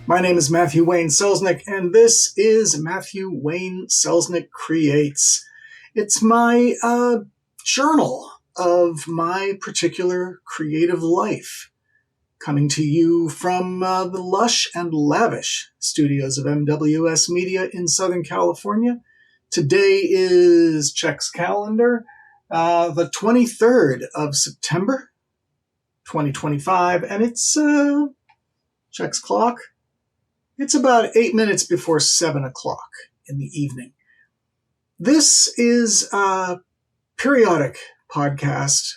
My name is Matthew Wayne Selznick, and this is Matthew Wayne Selznick Creates. It's my journal of my particular creative life, coming to you from the lush and lavish studios of MWS Media in Southern California. Today is, check's calendar, the 23rd of September, 2025, and it's, check's clock, it's about 8 minutes before 7 o'clock in the evening. This is a periodic podcast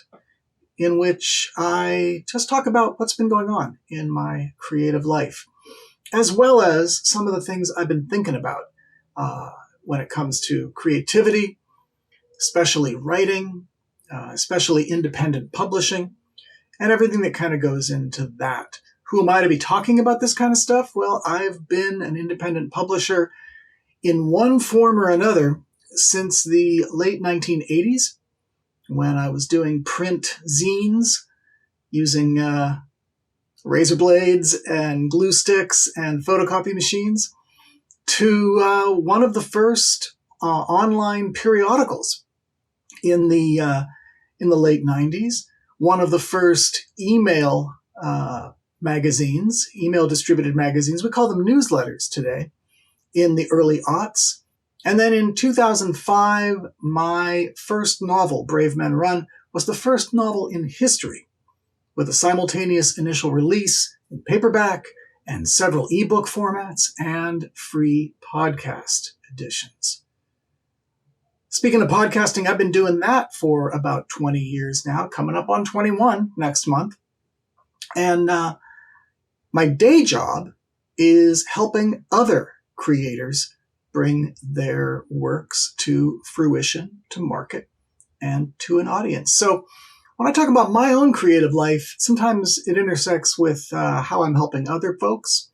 in which I just talk about what's been going on in my creative life, as well as some of the things I've been thinking about when it comes to creativity, especially writing, especially independent publishing, and everything that kind of goes into that. Who am I to be talking about this kind of stuff? Well, I've been an independent publisher in one form or another since the late 1980s, when I was doing print zines using razor blades and glue sticks and photocopy machines, to one of the first online periodicals in the late 90s, one of the first email magazines, email distributed magazines. We call them newsletters today, in the early aughts. And then in 2005, my first novel, Brave Men Run, was the first novel in history with a simultaneous initial release in paperback and several ebook formats and free podcast editions. Speaking of podcasting, I've been doing that for about 20 years now, coming up on 21 next month. And my day job is helping other creators bring their works to fruition, to market, and to an audience. So when I talk about my own creative life, sometimes it intersects with how I'm helping other folks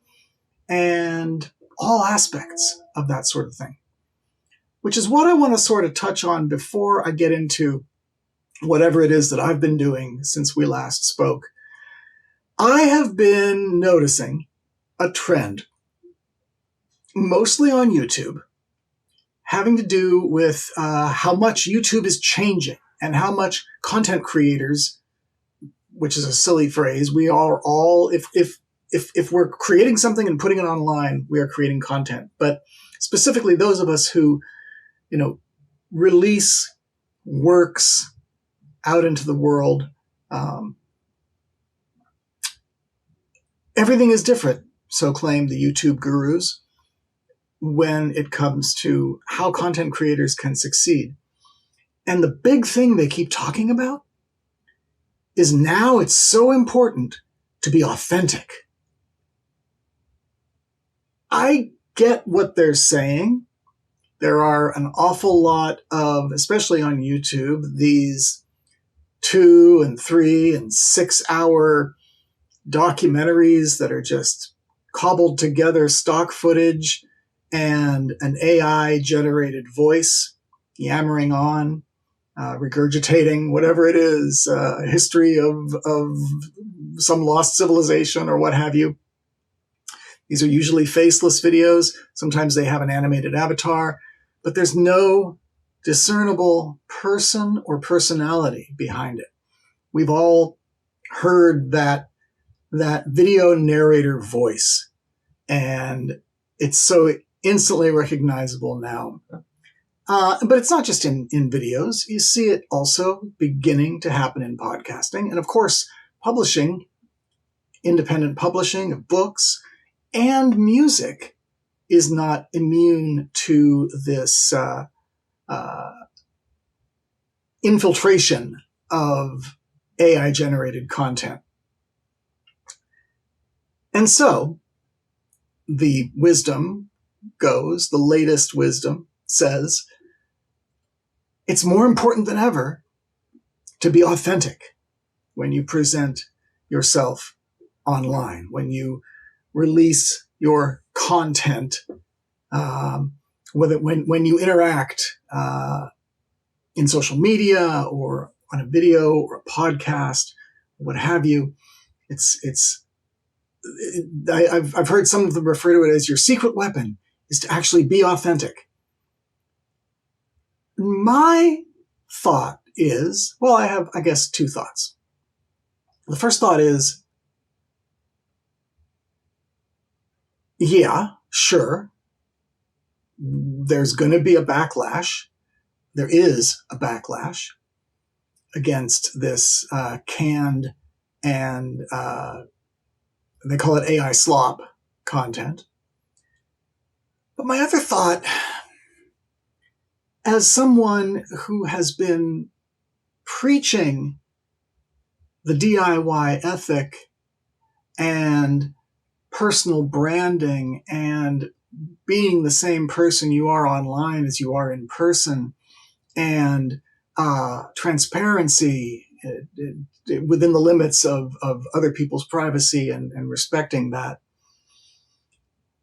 and all aspects of that sort of thing, which is what I want to sort of touch on before I get into whatever it is that I've been doing since we last spoke. I have been noticing a trend, mostly on YouTube, having to do with how much YouTube is changing and how much content creators, which is a silly phrase, we are all, if we're creating something and putting it online, we are creating content. But specifically those of us who, release works out into the world, everything is different, so claim the YouTube gurus, when it comes to how content creators can succeed. And the big thing they keep talking about is now it's so important to be authentic. I get what they're saying. There are an awful lot of, especially on YouTube, these 2 and 3 and 6 hour documentaries that are just cobbled together stock footage and an AI generated voice yammering on, regurgitating whatever it is, history of some lost civilization or what have you. These are usually faceless videos. Sometimes they have an animated avatar, but there's no discernible person or personality behind it. We've all heard that video narrator voice, and it's so instantly recognizable now. But it's not just in videos. You see it also beginning to happen in podcasting. And of course, publishing, independent publishing of books and music is not immune to this infiltration of AI-generated content. And so the wisdom goes, the latest wisdom says, it's more important than ever to be authentic when you present yourself online, when you release your content, when you interact in social media or on a video or a podcast, what have you. It's I've heard some of them refer to it as your secret weapon is to actually be authentic. My thought is, well, I have, I guess, two thoughts. The first thought is, yeah, sure, there's going to be a backlash. There is a backlash against this canned and they call it AI slop content. But my other thought, as someone who has been preaching the DIY ethic and personal branding and being the same person you are online as you are in person, and transparency within the limits of other people's privacy and respecting that.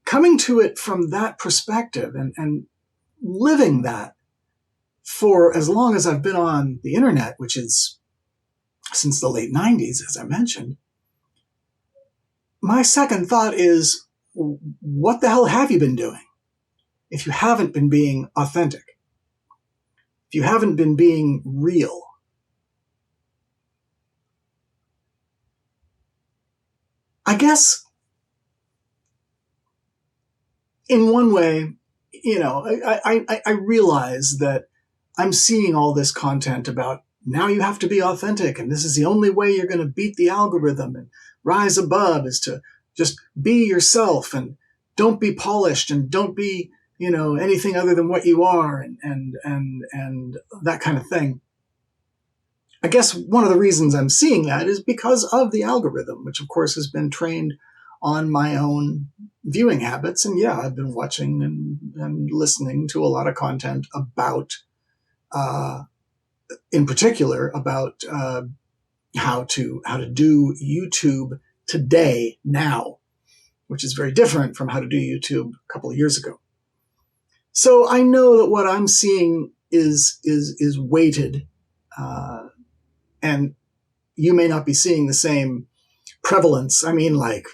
Coming to it from that perspective and living that for as long as I've been on the internet, which is since the late 90s, as I mentioned, my second thought is, what the hell have you been doing if you haven't been being authentic? If you haven't been being real? I guess in one way, I realize that I'm seeing all this content about now you have to be authentic, and this is the only way you're going to beat the algorithm and rise above is to just be yourself and don't be polished and don't be, anything other than what you are and that kind of thing. I guess one of the reasons I'm seeing that is because of the algorithm, which of course has been trained on my own viewing habits. And yeah, I've been watching and listening to a lot of content about, in particular, about how to do YouTube today, now, which is very different from how to do YouTube a couple of years ago. So I know that what I'm seeing is weighted, and you may not be seeing the same prevalence. I mean, like,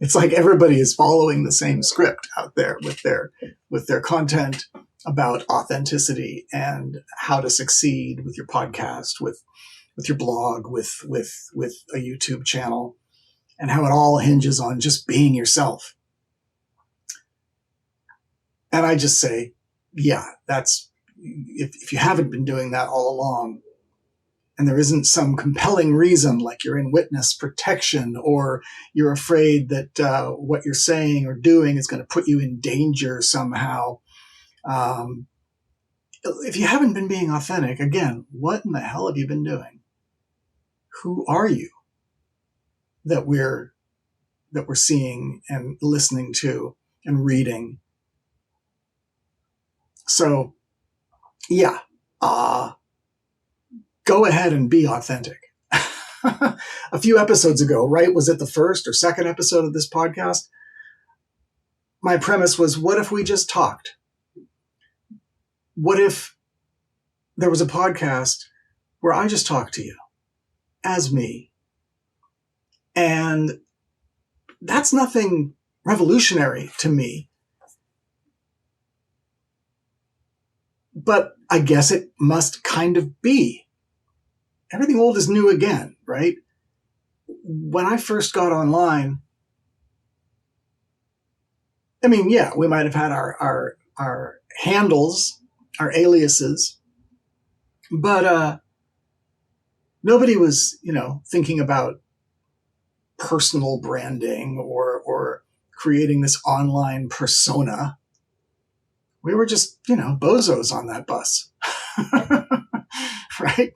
it's like everybody is following the same script out there with their content about authenticity and how to succeed with your podcast, with your blog, with a YouTube channel, and how it all hinges on just being yourself. And I just say, yeah, that's, if you haven't been doing that all along, and there isn't some compelling reason, like you're in witness protection, or you're afraid that what you're saying or doing is going to put you in danger somehow. If you haven't been being authentic, again, what in the hell have you been doing? Who are you that we're seeing and listening to and reading? So, yeah, go ahead and be authentic. A few episodes ago, right? Was it the first or second episode of this podcast? My premise was, what if we just talked? What if there was a podcast where I just talked to you as me? And that's nothing revolutionary to me. But I guess it must kind of be. Everything old is new again, right? When I first got online, I mean, yeah, we might have had our handles, our aliases, but nobody was, thinking about personal branding or creating this online persona. We were just, bozos on that bus, right?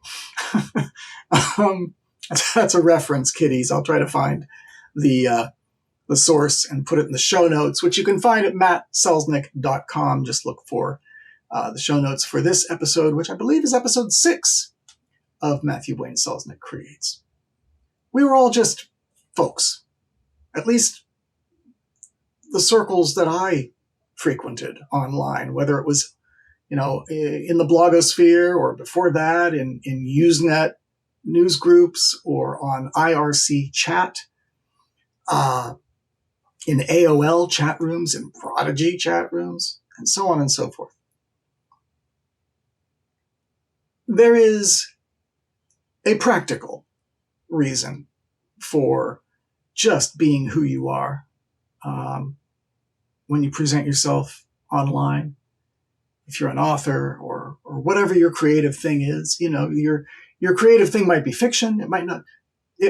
That's a reference, kiddies. I'll try to find the source and put it in the show notes, which you can find at mattselznick.com. Just look for the show notes for this episode, which I believe is episode 6 of Matthew Wayne Selznick Creates. We were all just folks, at least the circles that I frequented online, whether it was, in the blogosphere or before that in Usenet news groups or on IRC chat in AOL chat rooms, in Prodigy chat rooms, and so on and so forth. There is a practical reason for just being who you are when you present yourself online. If you're an author or whatever your creative thing is, your creative thing might be fiction. It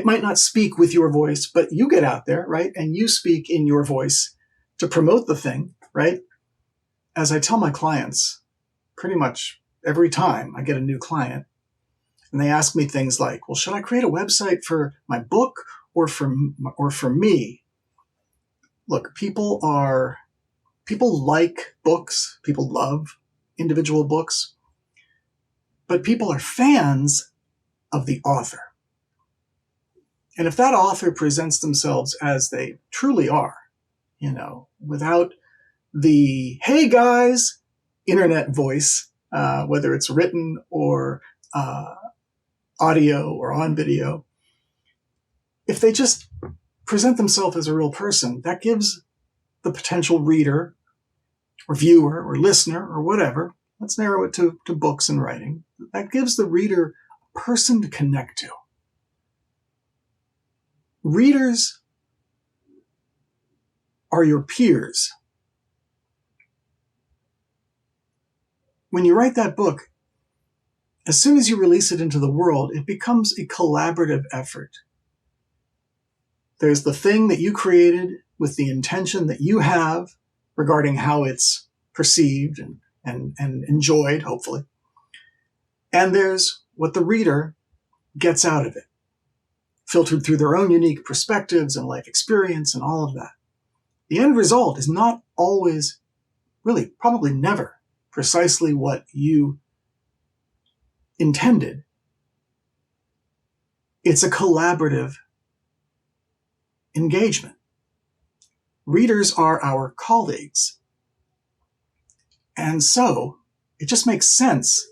might not speak with your voice, but you get out there, right? And you speak in your voice to promote the thing, right? As I tell my clients, pretty much every time I get a new client, and they ask me things like, well, should I create a website for my book or for me? Look, people like books. People love individual books, but people are fans of the author. And if that author presents themselves as they truly are, without the, hey guys, internet voice, whether it's written or audio or on video, if they just present themselves as a real person, that gives the potential reader or viewer or listener or whatever, let's narrow it to books and writing, that gives the reader a person to connect to. Readers are your peers. When you write that book, as soon as you release it into the world, it becomes a collaborative effort. There's the thing that you created with the intention that you have regarding how it's perceived and enjoyed, hopefully. And there's what the reader gets out of it, filtered through their own unique perspectives and life experience and all of that. The end result is not always, really, probably never, precisely what you intended. It's a collaborative engagement. Readers are our colleagues. And so it just makes sense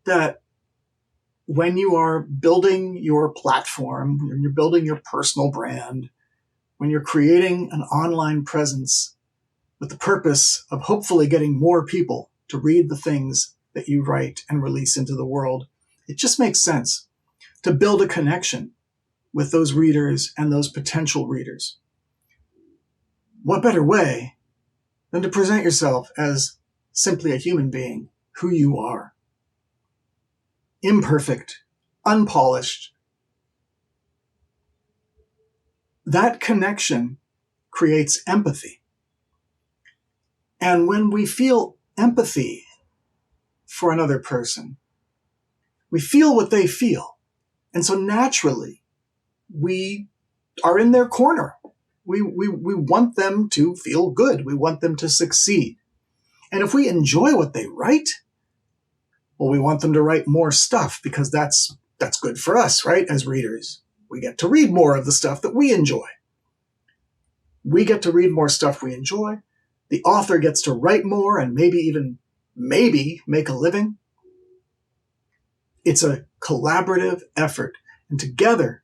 that when you are building your platform, when you're building your personal brand, when you're creating an online presence with the purpose of hopefully getting more people to read the things that you write and release into the world, it just makes sense to build a connection with those readers and those potential readers. What better way than to present yourself as simply a human being, who you are? Imperfect, unpolished. That connection creates empathy. And when we feel empathy for another person, we feel what they feel. And so naturally, we are in their corner. We want them to feel good. We want them to succeed. And if we enjoy what they write, well, we want them to write more stuff because that's good for us, right? As readers, we get to read more of the stuff that we enjoy. We get to read more stuff we enjoy. The author gets to write more and maybe make a living. It's a collaborative effort. And together,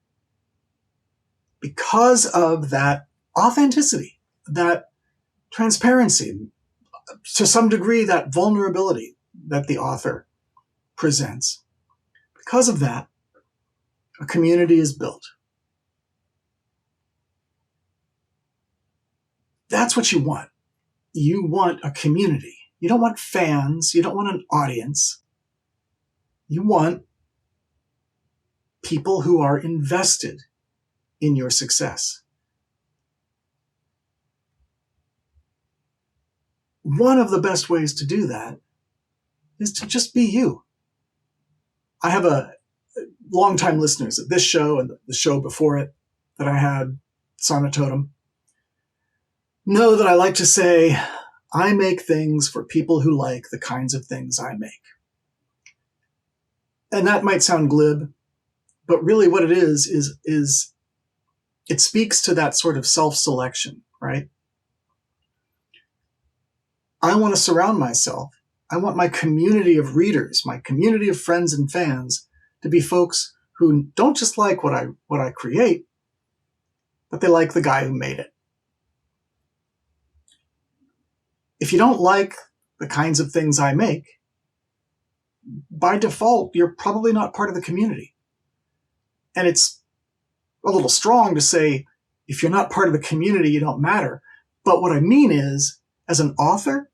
because of that authenticity, that transparency, to some degree, that vulnerability that the author presents, because of that, a community is built. That's what you want. You want a community. You don't want fans. You don't want an audience. You want people who are invested in your success. One of the best ways to do that is to just be you. I have longtime listeners of this show and the show before it that I had, Sonatotum, know that I like to say, I make things for people who like the kinds of things I make. And that might sound glib, but really what it is it speaks to that sort of self-selection, right? I want to surround myself. I want my community of readers, my community of friends and fans to be folks who don't just like what I create, but they like the guy who made it. If you don't like the kinds of things I make, by default, you're probably not part of the community. And it's a little strong to say, if you're not part of the community, you don't matter. But what I mean is, as an author,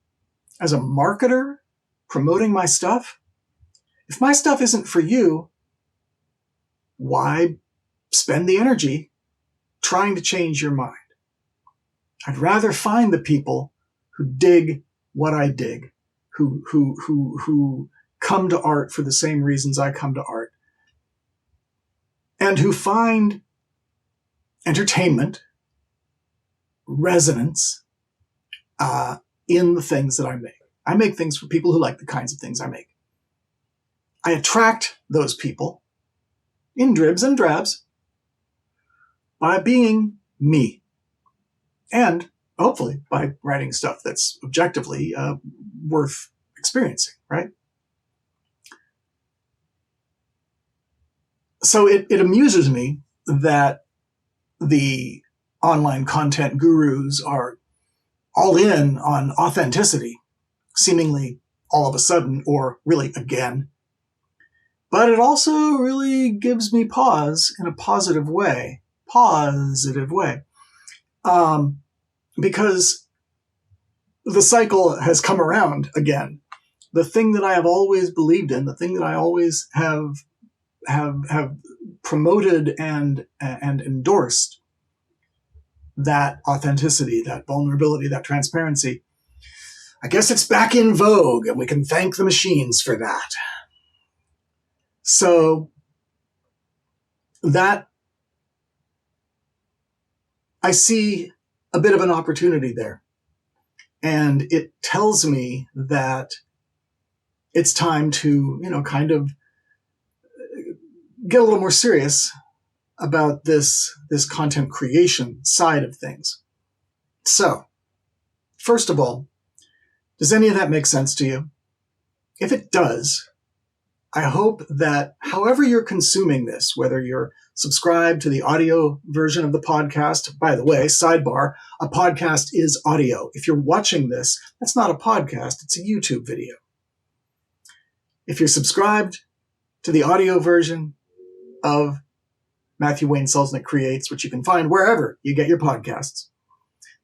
as a marketer, promoting my stuff, if my stuff isn't for you, why spend the energy trying to change your mind? I'd rather find the people who dig what I dig, who come to art for the same reasons I come to art, and who find entertainment, resonance in the things that I make. I make things for people who like the kinds of things I make. I attract those people in dribs and drabs by being me, and hopefully by writing stuff that's objectively worth experiencing, right? So it amuses me that the online content gurus are all in on authenticity, seemingly all of a sudden, or really again. But it also really gives me pause in a positive way. Because the cycle has come around again. The thing that I have always believed in, the thing that I always have promoted and endorsed, that authenticity, that vulnerability, that transparency, I guess it's back in vogue, and we can thank the machines for that. So that I see a bit of an opportunity there. And it tells me that it's time to, kind of get a little more serious about this content creation side of things. So, first of all, does any of that make sense to you? If it does, I hope that however you're consuming this, whether you're subscribed to the audio version of the podcast, by the way, sidebar, a podcast is audio. If you're watching this, that's not a podcast, it's a YouTube video. If you're subscribed to the audio version of Matthew Wayne Selznick Creates, which you can find wherever you get your podcasts,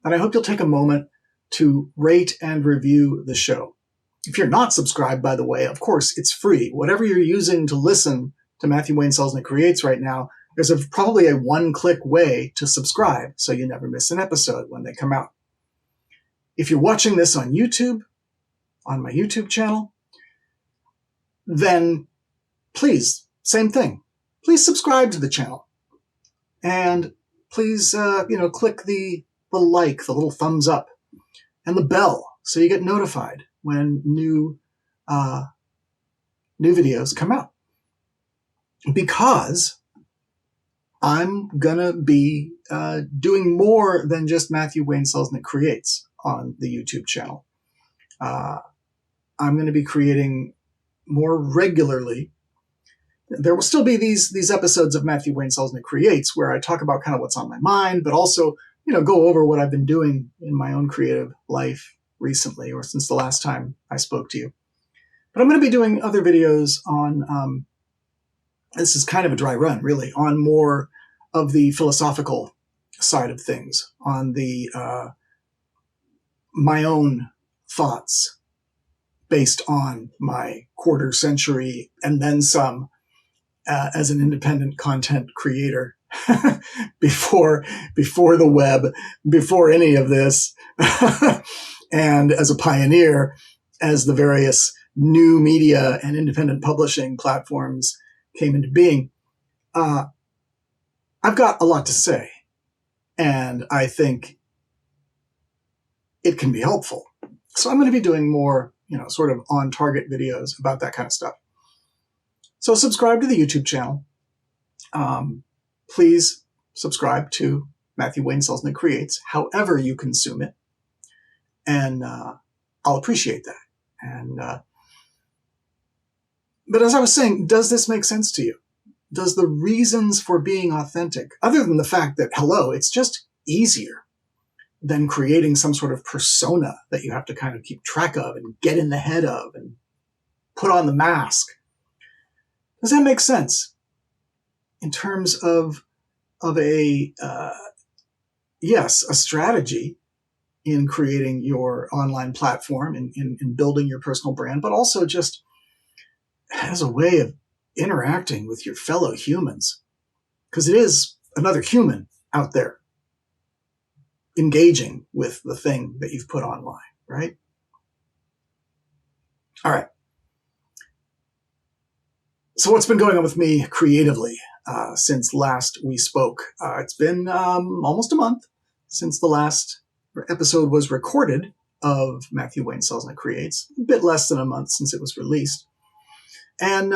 then I hope you'll take a moment to rate and review the show. If you're not subscribed, by the way, of course, it's free. Whatever you're using to listen to Matthew Wayne Selznick Creates right now, there's probably a one-click way to subscribe so you never miss an episode when they come out. If you're watching this on YouTube, on my YouTube channel, then please, same thing. Please subscribe to the channel. And please, click the like, the little thumbs up, and the bell so you get notified when new videos come out. Because I'm gonna be doing more than just Matthew Wayne Selznick Creates on the YouTube channel. I'm gonna be creating more regularly. There will still be these episodes of Matthew Wayne Selznick Creates where I talk about kind of what's on my mind, but also, go over what I've been doing in my own creative life recently, or since the last time I spoke to you. But I'm going to be doing other videos on, this is kind of a dry run, really, on more of the philosophical side of things, on the my own thoughts based on my quarter century and then some as an independent content creator before the web, before any of this, and as a pioneer, as the various new media and independent publishing platforms came into being. I've got a lot to say, and I think it can be helpful. So I'm going to be doing more, sort of on target videos about that kind of stuff. So subscribe to the YouTube channel. Please subscribe to Matthew Wayne Selznick Creates, however you consume it. And I'll appreciate that. And but as I was saying, does this make sense to you? does the reasons for being authentic, other than the fact that, hello, it's just easier than creating some sort of persona that you have to kind of keep track of and get in the head of and put on the mask. Does that make sense in terms of a yes, a strategy in creating your online platform and in building your personal brand, but also just as a way of interacting with your fellow humans, because it is another human out there engaging with the thing that you've put online, right? All right. So what's been going on with me creatively since last we spoke? It's been almost a month since the last episode was recorded of Matthew Wayne Selznick Creates, a bit less than a month since it was released. And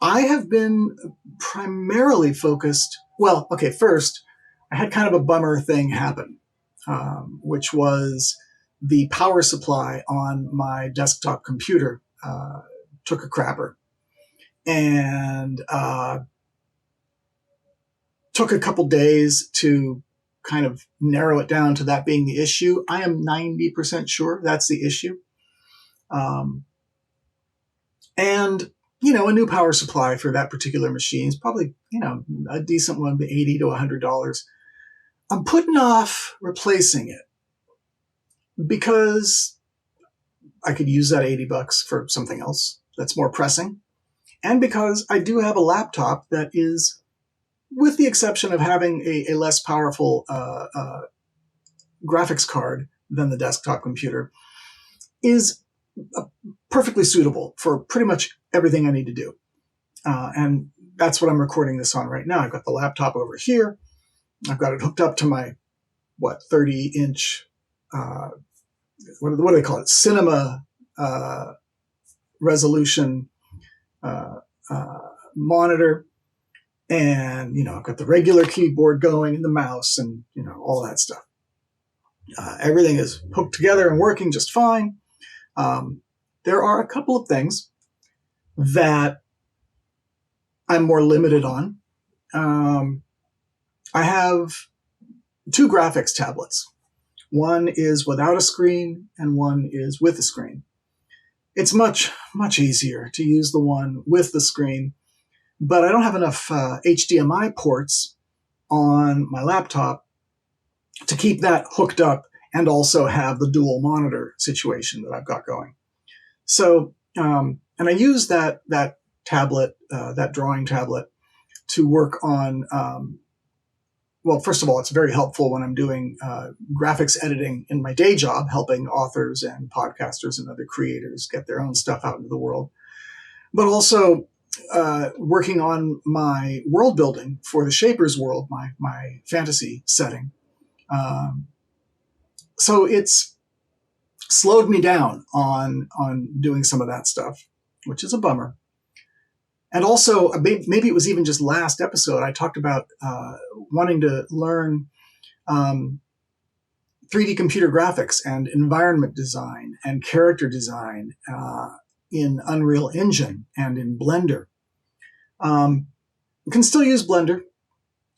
I have been primarily focused, well, okay, first, I had kind of a bummer thing happen, which was the power supply on my desktop computer took a crapper. And took a couple days to kind of narrow it down to that being the issue. I am 90% sure that's the issue. And, you know, a new power supply for that particular machine is probably, you know, a decent one, $80 to $100. I'm putting off replacing it because I could use that $80 for something else that's more pressing. And because I do have a laptop that is, with the exception of having a less powerful graphics card than the desktop computer, is perfectly suitable for pretty much everything I need to do. And that's what I'm recording this on right now. I've got the laptop over here. I've got it hooked up to my, 30-inch, what do they call it? Cinema resolution monitor. And, you know, I've got the regular keyboard going and the mouse and, you know, all that stuff. Everything is hooked together and working just fine. There are a couple of things that I'm more limited on. I have two graphics tablets. One is without a screen and one is with a screen. It's much, much easier to use the one with the screen, but I don't have enough HDMI ports on my laptop to keep that hooked up and also have the dual monitor situation that I've got going. So, and I use that tablet, that drawing tablet, to work on, well, first of all, it's very helpful when I'm doing graphics editing in my day job, helping authors and podcasters and other creators get their own stuff out into the world. But also working on my world building for the Shaper's World, my fantasy setting. So it's slowed me down on doing some of that stuff, which is a bummer. And also, maybe it was even just last episode, I talked about wanting to learn 3D computer graphics and environment design and character design in Unreal Engine and in Blender. You can still use Blender,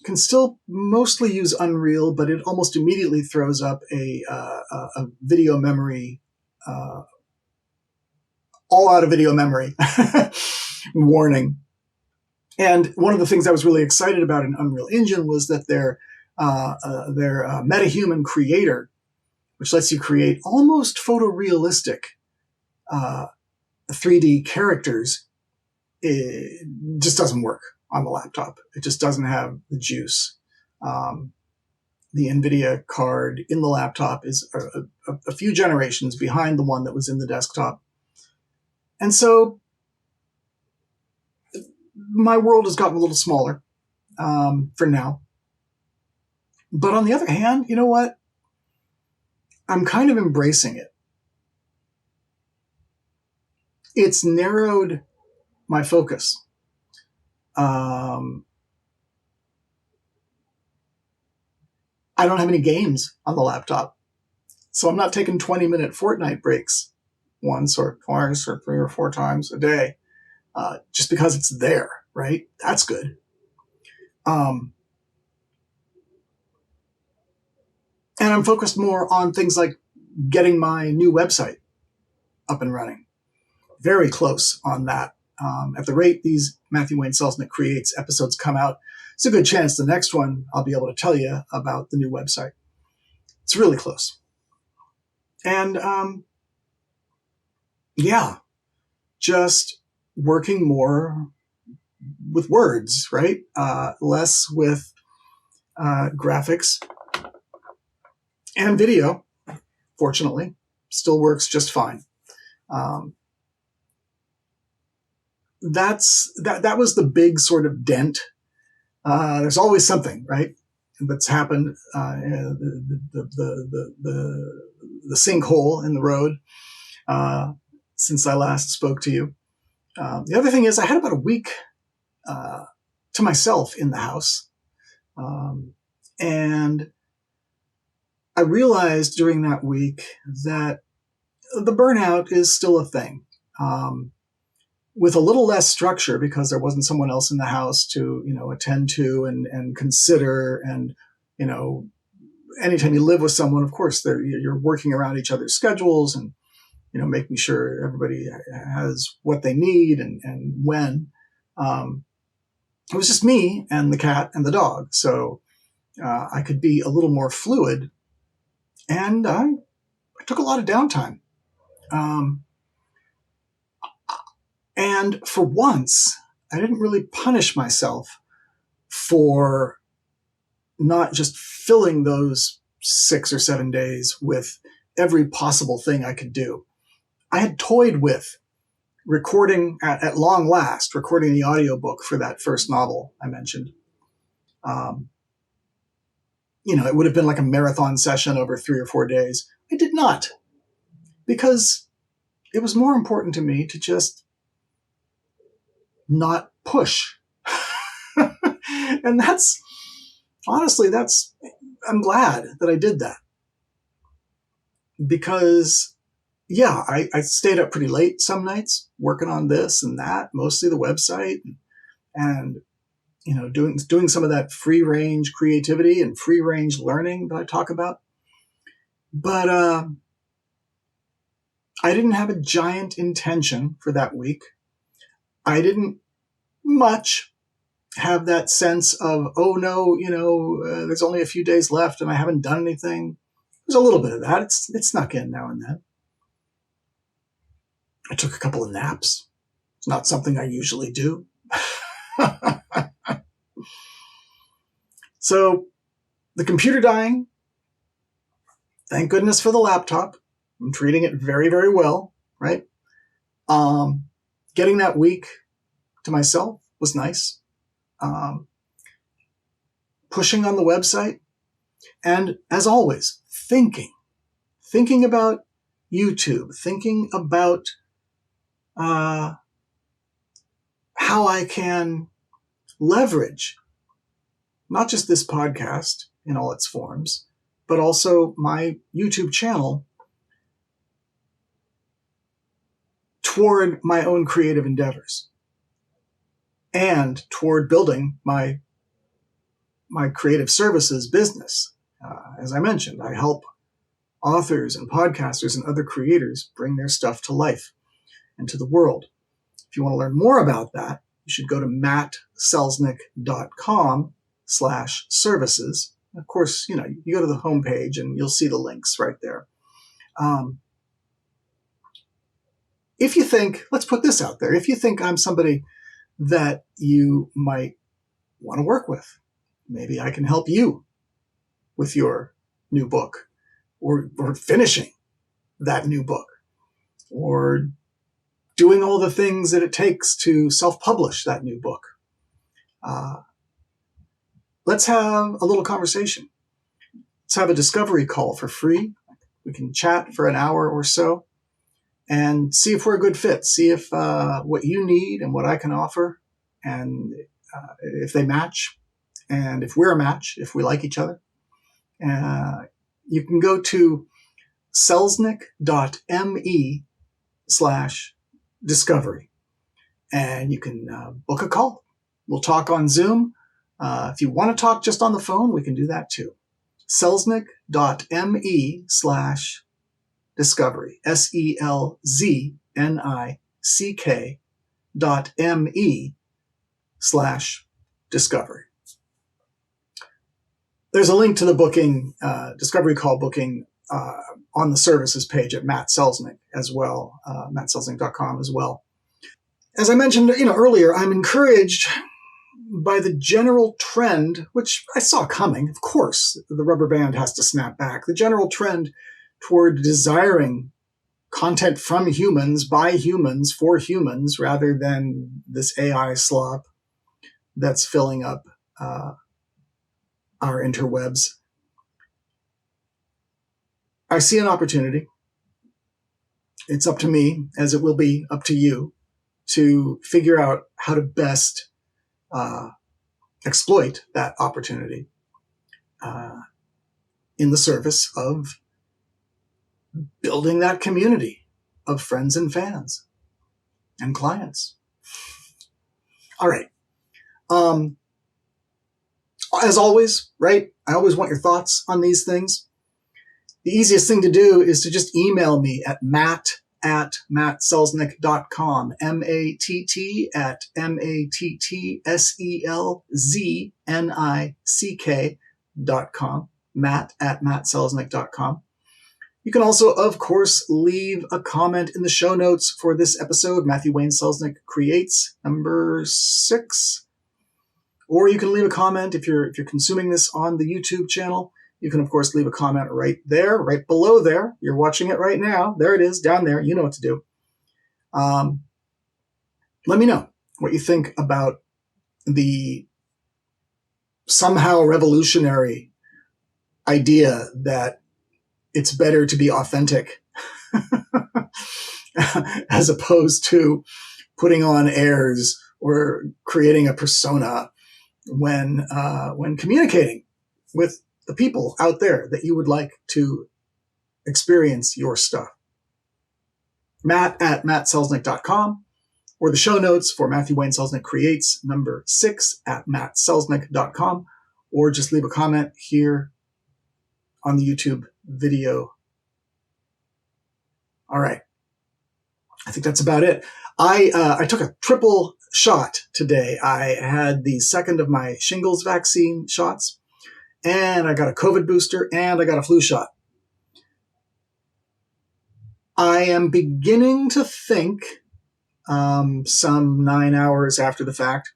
can still mostly use Unreal, but it almost immediately throws up a video memory, all out of video memory warning. And one of the things I was really excited about in Unreal Engine was that their MetaHuman creator, which lets you create almost photorealistic 3D characters, it just doesn't work on the laptop. It just doesn't have the juice. The NVIDIA card in the laptop is a few generations behind the one that was in the desktop. And so my world has gotten a little smaller for now. But on the other hand, you know what? I'm kind of embracing it. It's narrowed my focus. I don't have any games on the laptop, so I'm not taking 20-minute Fortnite breaks once or twice or 3 or 4 times a day just because it's there. right? That's good. And I'm focused more on things like getting my new website up and running. Very close on that. At the rate these Matthew Wayne Selznick Creates episodes come out, it's a good chance the next one I'll be able to tell you about the new website. It's really close. And yeah, just working more with words, right? Less with graphics and video, fortunately, still works just fine. That was the big sort of dent. There's always something, right, that's happened. The sinkhole in the road since I last spoke to you. The other thing is I had about a week to myself in the house. And I realized during that week that the burnout is still a thing. With a little less structure, because there wasn't someone else in the house to, attend to and consider. And, anytime you live with someone, of course, you're working around each other's schedules and, making sure everybody has what they need and when. It was just me and the cat and the dog. So I could be a little more fluid. And I took a lot of downtime. And for once, I didn't really punish myself for not just filling those 6 or 7 days with every possible thing I could do. I had toyed with recording at long last, recording the audiobook for that first novel I mentioned. It would have been like a marathon session over 3 or 4 days. I did not, because it was more important to me to just not push. And I'm glad that I did that. Because, yeah, I stayed up pretty late some nights working on this and that, mostly the website, and doing some of that free range creativity and free range learning that I talk about. But I didn't have a giant intention for that week. I didn't much have that sense of, oh no, there's only a few days left and I haven't done anything. There's a little bit of that. It snuck in now and then. I took a couple of naps. It's not something I usually do. So the computer dying, thank goodness for the laptop. I'm treating it very, very well, right? Getting that week to myself was nice. Pushing on the website, and as always, thinking about YouTube, thinking about how I can leverage not just this podcast in all its forms, but also my YouTube channel toward my own creative endeavors and toward building my creative services business. As I mentioned, I help authors and podcasters and other creators bring their stuff to life and to the world. If you want to learn more about that, you should go to mattselznick.com/services. Of course, you go to the homepage and you'll see the links right there. If you think, let's put this out there, if you think I'm somebody that you might want to work with, maybe I can help you with your new book, or finishing that new book, or doing all the things that it takes to self-publish that new book. Let's have a little conversation. Let's have a discovery call for free. We can chat for an hour or so and see if we're a good fit. See if what you need and what I can offer, and if they match, and if we're a match, if we like each other. You can go to selznick.me/discovery, and you can book a call. We'll talk on Zoom. If you want to talk just on the phone, we can do that too. selznick.me/discovery. selznick.me/discovery. There's a link to the booking, discovery call booking, on the services page at Matt Selznick as well, mattselznick.com as well. As I mentioned, earlier, I'm encouraged by the general trend, which I saw coming. Of course, the rubber band has to snap back. The general trend toward desiring content from humans, by humans, for humans, rather than this AI slop that's filling up our interwebs. I see an opportunity. It's up to me, as it will be up to you, to figure out how to best exploit that opportunity in the service of building that community of friends and fans and clients. All right. As always, right? I always want your thoughts on these things. The easiest thing to do is to just email me at matt@mattselznick.com, matt@mattselznick.com, matt@mattselznick.com. You can also, of course, leave a comment in the show notes for this episode, Matthew Wayne Selznick Creates, number 6. Or you can leave a comment if you're consuming this on the YouTube channel. You can, of course, leave a comment right there, right below there. You're watching it right now. There it is, down there. You know what to do. Let me know what you think about the somehow revolutionary idea that it's better to be authentic as opposed to putting on airs or creating a persona when communicating with the people out there that you would like to experience your stuff. Matt@mattselznick.com, or the show notes for Matthew Wayne Selznick Creates, number 6, at mattselznick.com, or just leave a comment here on the YouTube video. All right. I think that's about it. I took a triple shot today. I had the second of my shingles vaccine shots, and I got a COVID booster, and I got a flu shot. I am beginning to think, some 9 hours after the fact,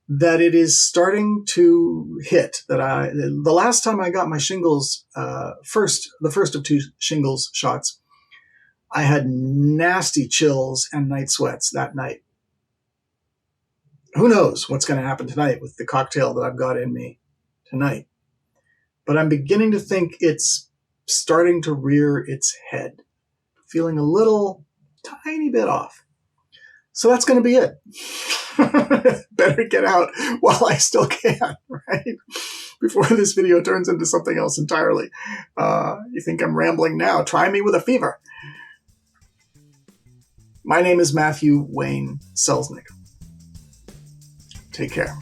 that it is starting to hit. That the last time I got my shingles, the first of 2 shingles shots, I had nasty chills and night sweats that night. Who knows what's going to happen tonight with the cocktail that I've got in me tonight. But I'm beginning to think it's starting to rear its head, feeling a little tiny bit off. So that's going to be it. Better get out while I still can, right? Before this video turns into something else entirely. You think I'm rambling now? Try me with a fever. My name is Matthew Wayne Selznick. Take care.